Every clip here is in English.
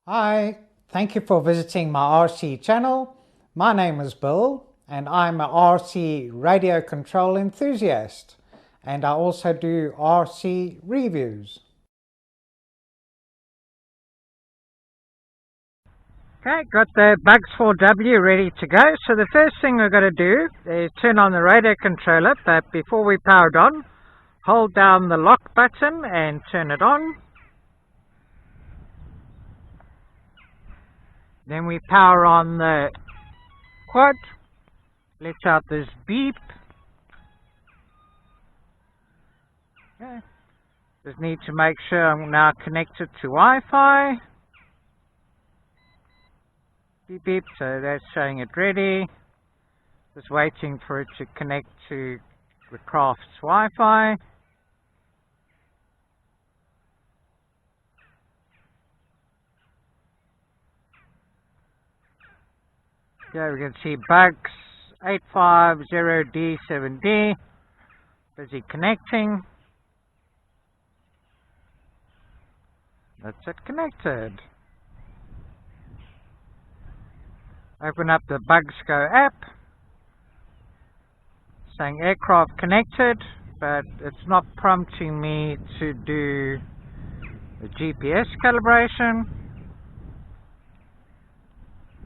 Hi, thank you for visiting my RC channel. My name is Bill and I'm an RC radio control enthusiast, and I also do RC reviews. Okay, got the B4W ready to go. So the first thing we're going to do is turn on the radio controller, but before we power it on, hold down the lock button and turn it on. Then we power on the quad, let out this beep. Okay. Just need to make sure I'm now connected to Wi-Fi. Beep beep, so that's showing it ready. Just waiting for it to connect to the craft's Wi-Fi. Okay, we can see bugs 850D7D, busy connecting. That's it connected. Open up the BugsGo app, saying aircraft connected, but it's not prompting me to do the GPS calibration.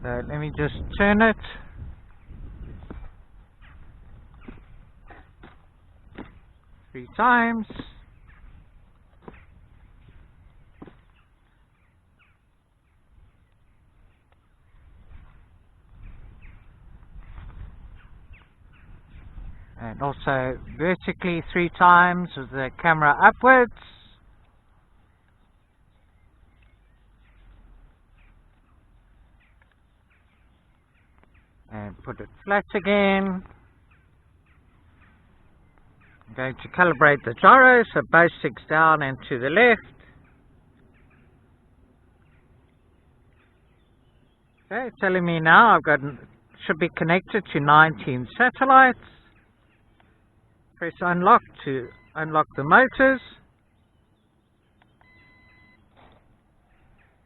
So let me just turn it. Three times. And also vertically 3 times with the camera upwards. And put it flat again. I'm going to calibrate the gyro, so both 6 down and to the left. Okay, telling me now I've got should be connected to 19 satellites. Press unlock to unlock the motors.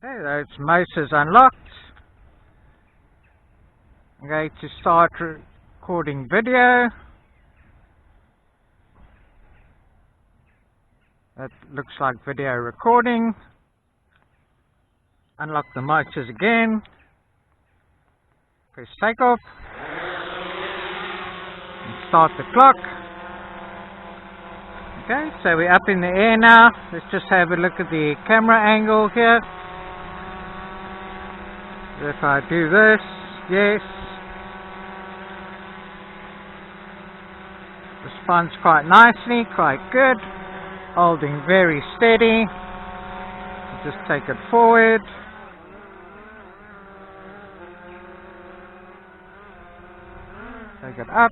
Okay, those motors unlocked. I'm going to start recording video. That looks like video recording. Unlock the motors again. Press takeoff. And start the clock. Okay, so we're up in the air now. Let's just have a look at the camera angle here. If I do this, yes. Responds quite nicely, quite good. Holding very steady. Just take it forward. Take it up.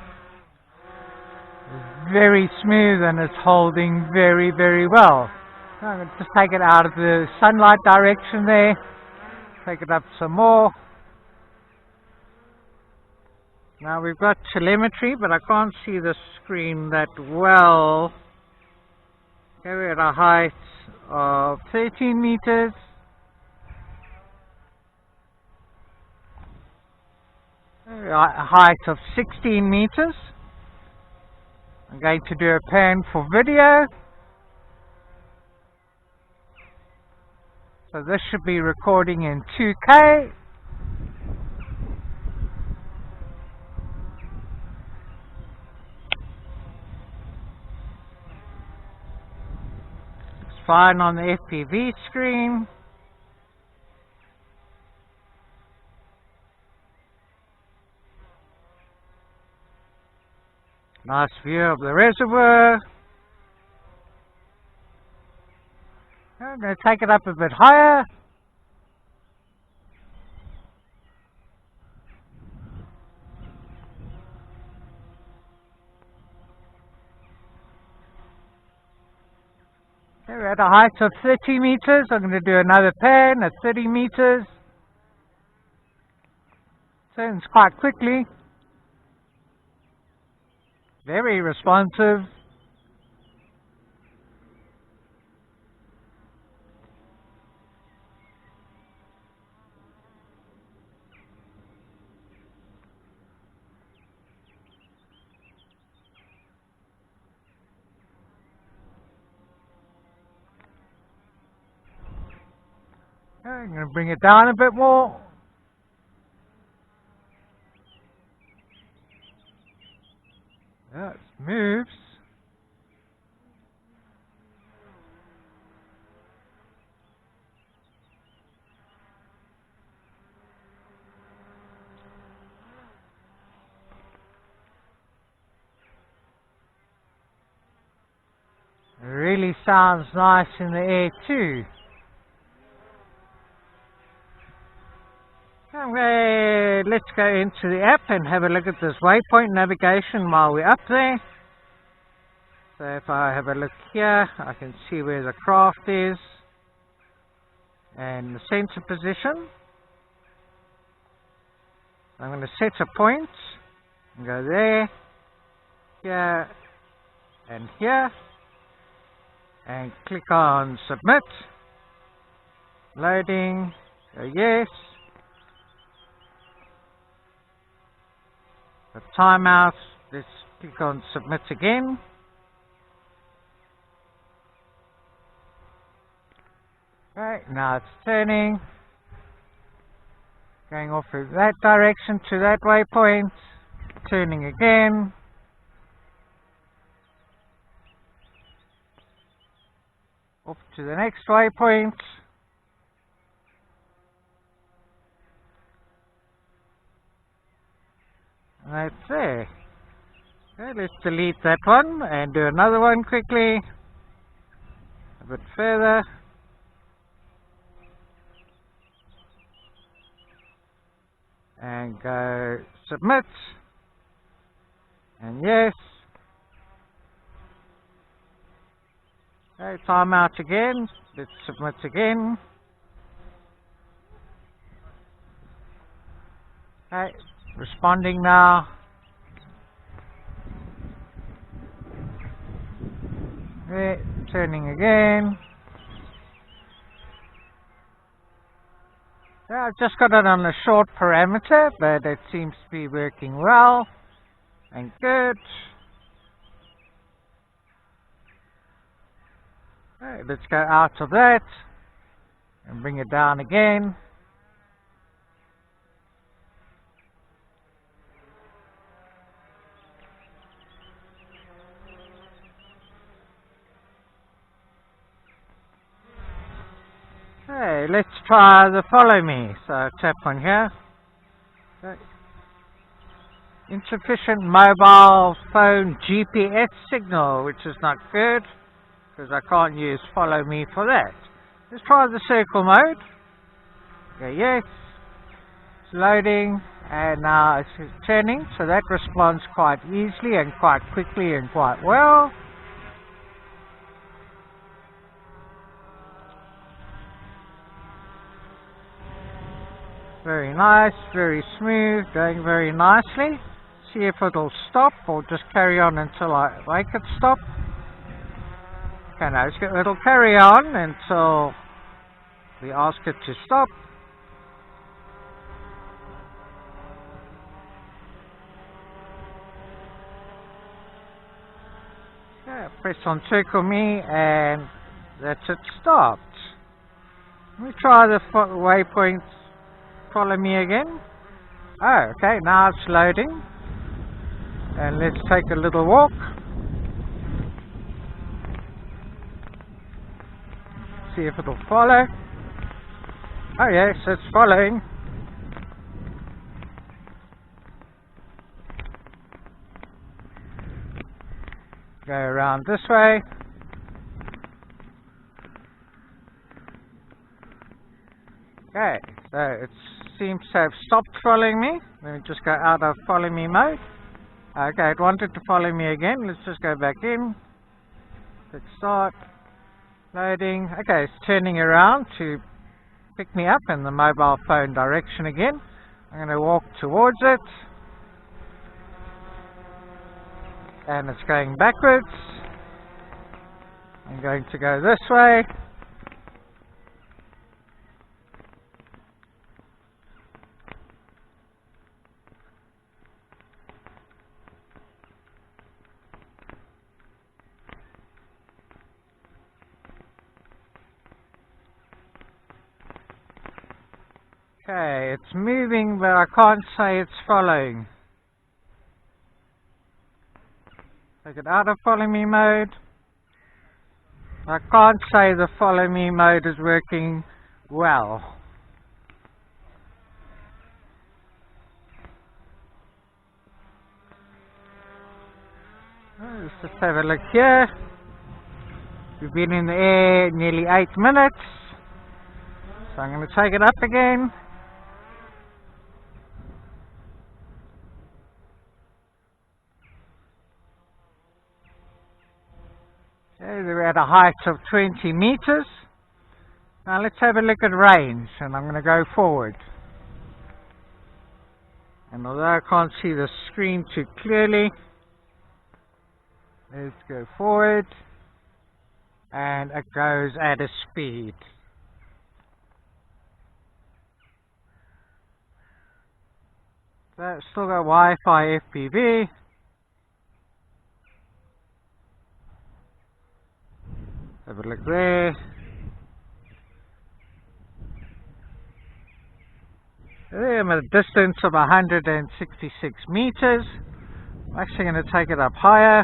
Very smooth, and it's holding very, very well. I'm going to just take it out of the sunlight direction there. Take it up some more. Now we've got telemetry, but I can't see the screen that well. Okay, we're at a height of 13 meters. A height of 16 meters. I'm going to do a pan for video. So this should be recording in 2K. It's fine on the FPV screen. Nice view of the reservoir. I'm going to take it up a bit higher. Okay, we're at a height of 30 meters. I'm going to do another pan at 30 meters. Turns quite quickly. Very responsive. I'm going to bring it down a bit more. Yeah, it moves. It really sounds nice in the air too. Okay, let's go into the app and have a look at this Waypoint Navigation while we're up there. So if I have a look here, I can see where the craft is and the center position. I'm going to set a point and go there, here and here, and click on submit. Loading, go yes. The timeout, let's click on submit again. Okay, now it's turning, going off in that direction to that waypoint, turning again. Off to the next waypoint. And that's there. Okay, let's delete that one and do another one quickly. A bit further. And go submit. And yes. Okay, timeout again. Let's submit again. Okay, responding now. Okay, turning again. Yeah, I've just got it on a short parameter, but it seems to be working well and good. Okay, let's go out of that and bring it down again. Okay, let's try the follow me. So tap on here. Okay. Insufficient mobile phone GPS signal, which is not good because I can't use follow me for that. Let's try the circle mode. Okay, yes. It's loading and now it's turning, so that responds quite easily and quite quickly and quite well. Very nice, very smooth, going very nicely. See if it'll stop or just carry on until I make it stop. Okay, no, it'll carry on until we ask it to stop. Okay, press on circle me and that's it stopped. Let me try the waypoint. Follow me again. Oh, okay, now it's loading. And let's take a little walk. See if it'll follow. Oh yes, it's following. Go around this way. Okay, so it seems to have stopped following me. Let me just go out of follow me mode. Okay, it wanted to follow me again. Let's just go back in. Click start. Loading. Okay, it's turning around to pick me up in the mobile phone direction again. I'm going to walk towards it. And it's going backwards. I'm going to go this way. Okay, it's moving, but I can't say it's following. Take it out of follow me mode. I can't say the follow me mode is working well. Let's just have a look here. We've been in the air nearly 8 minutes. So I'm going to take it up again. Okay, we're at a height of 20 meters. Now let's have a look at range, and I'm going to go forward. And although I can't see the screen too clearly, let's go forward, and it goes at a speed. So still got Wi-Fi FPV. Have a look there. There I'm at a distance of 166 meters. I'm actually going to take it up higher.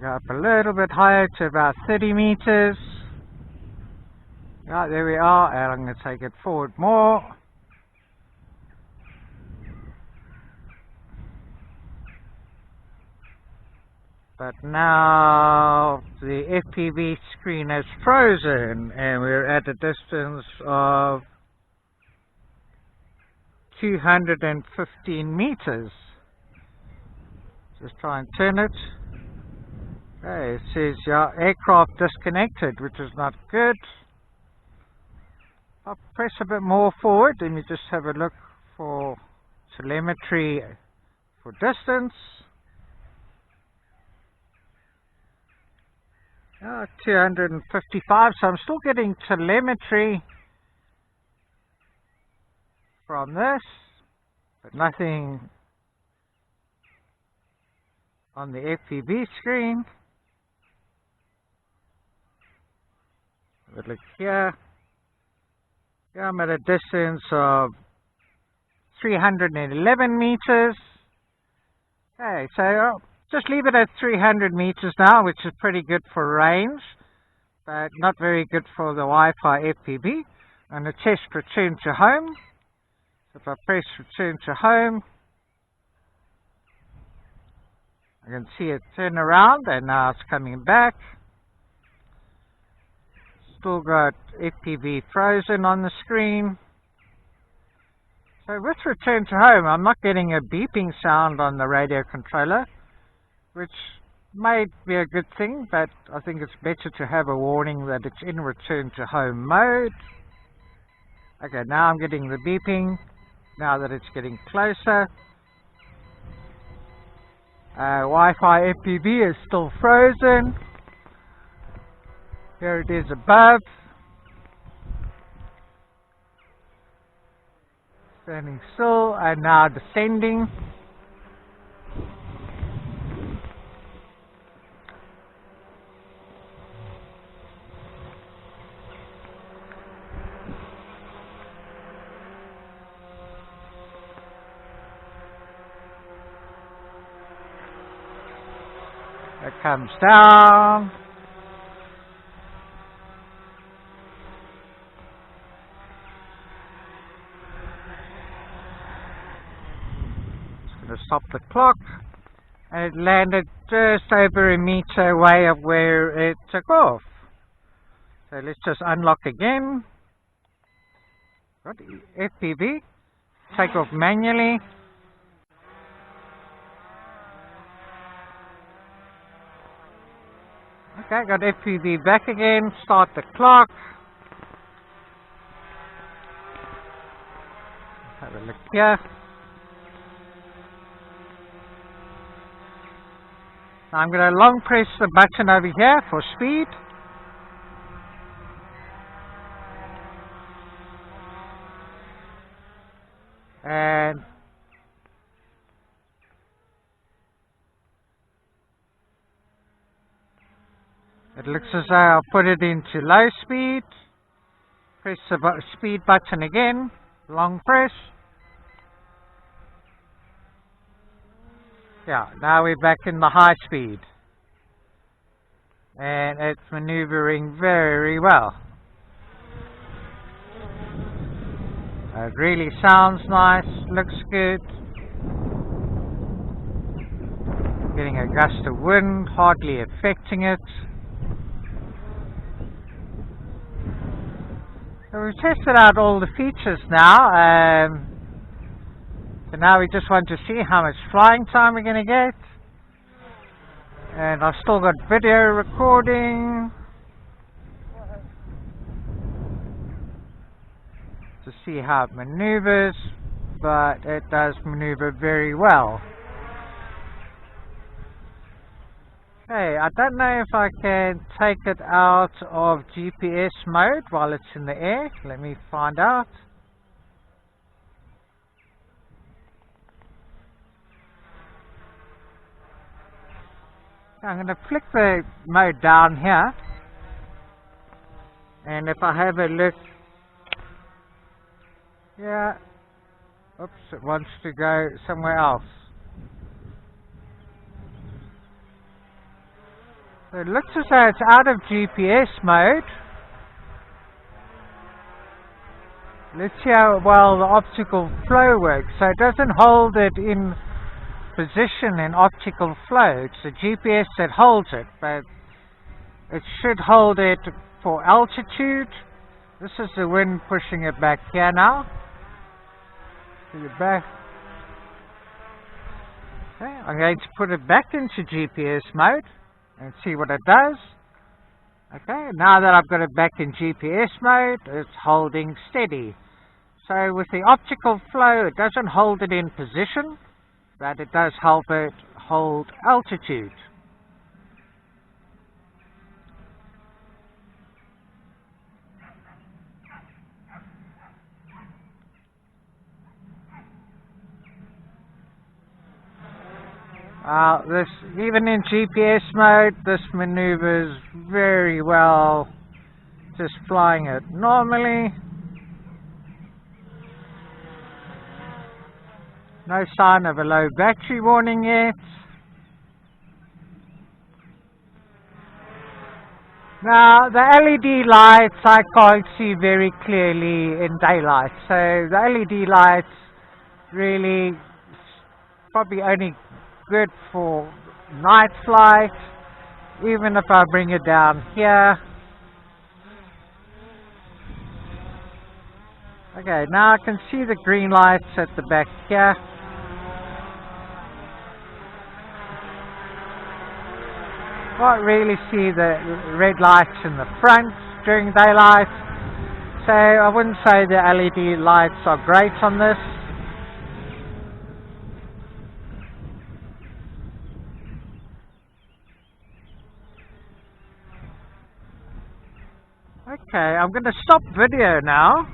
Go up a little bit higher to about 30 meters. Right, there we are, and I'm going to take it forward more. But now the FPV screen has frozen, and we're at a distance of 215 meters. Just try and turn it. Okay, it says your aircraft disconnected, which is not good. I'll press a bit more forward. Let me just have a look for telemetry for distance. 255, so I'm still getting telemetry from this, but nothing on the FPV screen. But look here. Here I'm at a distance of 311 meters. Okay, so just leave it at 300 meters now, which is pretty good for range, but not very good for the Wi-Fi FPV. And the test return to home. So if I press return to home, I can see it turn around, and now it's coming back. Still got FPV frozen on the screen. So with return to home, I'm not getting a beeping sound on the radio controller, which may be a good thing, but I think it's better to have a warning that it's in return to home mode. Okay, now I'm getting the beeping, now that it's getting closer. Wi-Fi FPV is still frozen. Here it is above. Standing still and now descending. It comes down. To stop the clock, and it landed just over a meter away of where it took off. So let's just unlock again. Got FPV, take off manually. Okay, got FPV back again, start the clock. Have a look here. I'm going to long press the button over here for speed. And It looks as though I'll put it into low speed. Press the speed button again. Long press. Yeah, now we're back in the high speed. And it's maneuvering very well. It really sounds nice, looks good. Getting a gust of wind, hardly affecting it. So we've tested out all the features now. So now we just want to see how much flying time we're going to get. And I've still got video recording to see how it maneuvers, but it does maneuver very well. Okay, I don't know if I can take it out of GPS mode while it's in the air. Let me find out. I'm going to flick the mode down here, and if I have a look, yeah, oops, it wants to go somewhere else. So it looks as though it's out of GPS mode. Let's see how well the optical flow works. So it doesn't hold it in position in optical flow. It's the GPS that holds it, but it should hold it for altitude. This is the wind pushing it back here now. See it back. Okay, I'm going to put it back into GPS mode and see what it does. Okay, now that I've got it back in GPS mode, it's holding steady. So with the optical flow, it doesn't hold it in position, but it does help it hold altitude. This, even in GPS mode, this maneuvers very well, just flying it normally. No sign of a low battery warning yet. Now the LED lights I can't see very clearly in daylight, so the LED lights really probably only good for night flight. Even if I bring it down here. Okay, now I can see the green lights at the back here. Can't really see the red lights in the front during daylight, so I wouldn't say the LED lights are great on this. Okay, I'm going to stop video now.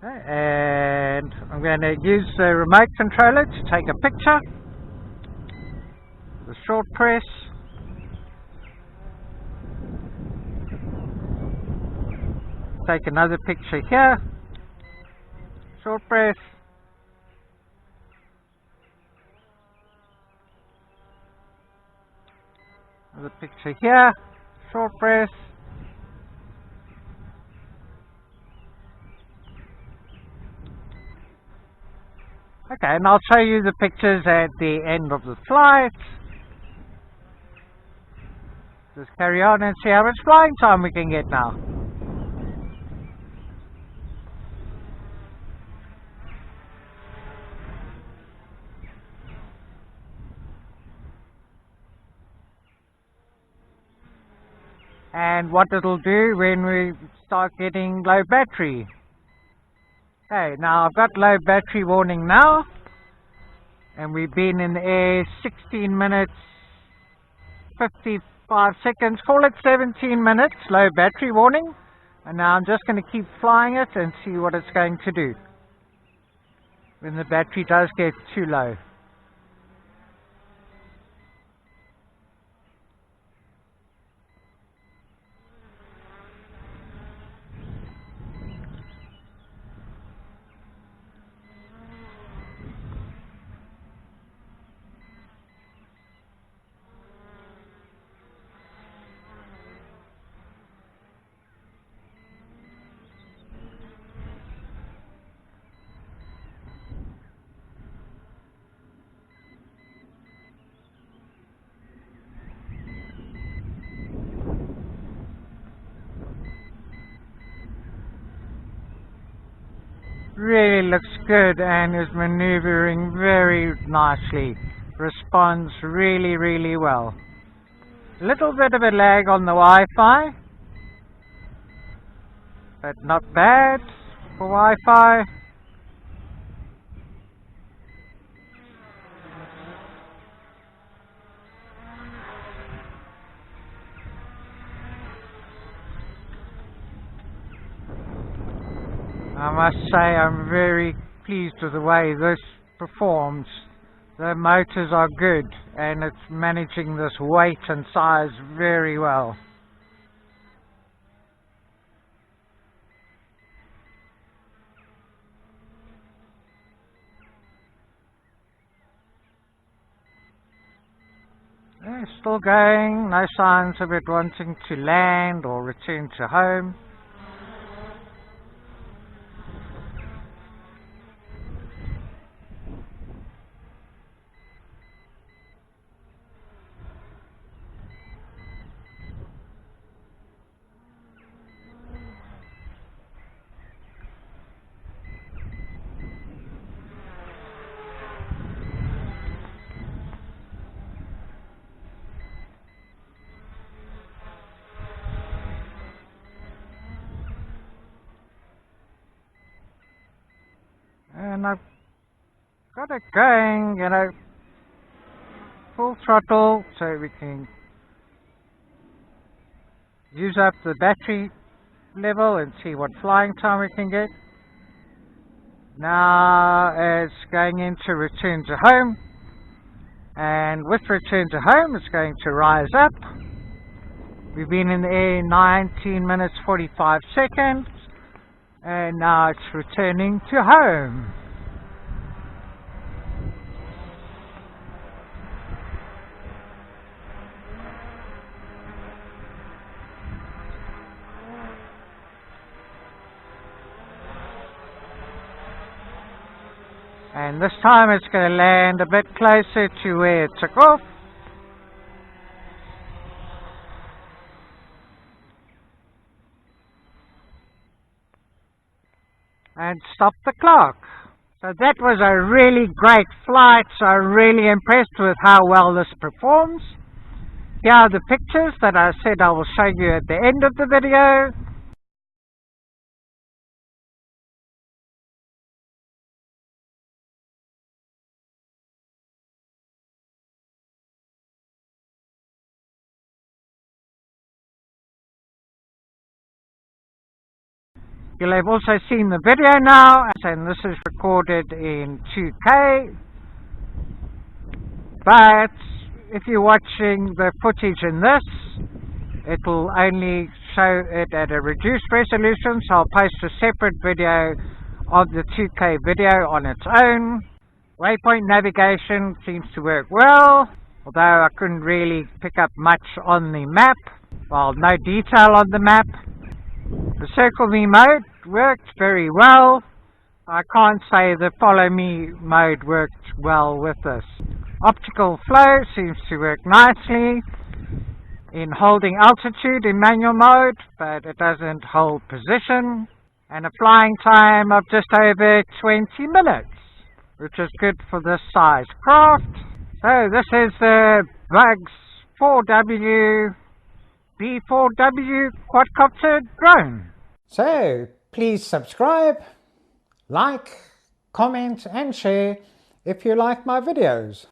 Okay, and I'm going to use the remote controller to take a picture. The short press. Take another picture here. Short press. Another picture here. Short press. Okay, and I'll show you the pictures at the end of the flight. Just carry on and see how much flying time we can get now. And what it'll do when we start getting low battery. Okay, now I've got low battery warning now, and we've been in the air 16 minutes 55 seconds, call it 17 minutes, low battery warning, and now I'm just going to keep flying it and see what it's going to do. when the battery does get too low. Really looks good and is maneuvering very nicely. Responds really well. A little bit of a lag on the Wi-Fi, but not bad for Wi-Fi. I must say I'm very pleased with the way this performs. The motors are good and it's managing this weight and size very well. Yeah, still going, no signs of it wanting to land or return to home. And I've got it going, full throttle so we can use up the battery level and see what flying time we can get. Now it's going into return to home, and with return to home it's going to rise up. We've been in the air 19 minutes 45 seconds and now it's returning to home. And this time it's going to land a bit closer to where it took off. And stop the clock. So that was a really great flight. So I'm really impressed with how well this performs. Here are the pictures that I said I will show you at the end of the video. You'll have also seen the video now, and this is recorded in 2K. But if you're watching the footage in this, it will only show it at a reduced resolution, so I'll post a separate video of the 2K video on its own. Waypoint Navigation seems to work well, although I couldn't really pick up much on the map. Well, no detail on the map. The Circle Me mode worked very well. I can't say the Follow Me mode worked well with this. Optical flow seems to work nicely in holding altitude in manual mode, but it doesn't hold position. And a flying time of just over 20 minutes, which is good for this size craft. So this is the Bugs 4W B4W quadcopter drone. So please subscribe, like, comment and share if you like my videos.